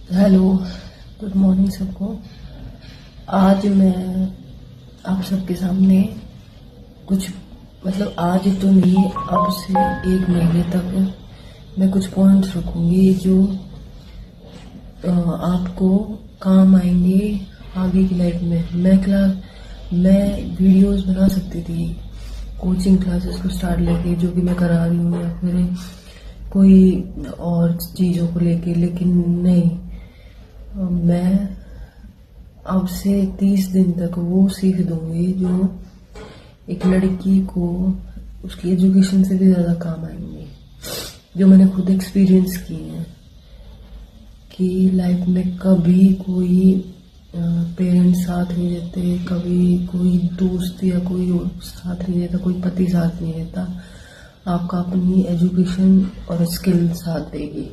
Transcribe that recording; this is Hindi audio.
हेलो, गुड मॉर्निंग सबको। आज मैं आप सबके सामने कुछ आज तो नहीं, अब से 1 महीने तक मैं कुछ पॉइंट्स रखूंगी जो आपको काम आएंगे आगे की लाइफ में। मैं वीडियोस बना सकती थी कोचिंग क्लासेस को स्टार्ट लेके, जो कि मैं करा रही हूँ, या फिर कोई और चीज़ों को लेके, लेकिन नहीं, मैं अब से 30 दिन तक वो सीख दूंगी जो एक लड़की को उसकी एजुकेशन से भी ज़्यादा काम आएंगे, जो मैंने खुद एक्सपीरियंस किए हैं कि लाइफ में कभी कोई पेरेंट्स साथ नहीं देते, कभी कोई दोस्त या कोई और साथ नहीं देता, कोई पति साथ नहीं देता, आपका अपनी एजुकेशन और स्किल साथ देगी।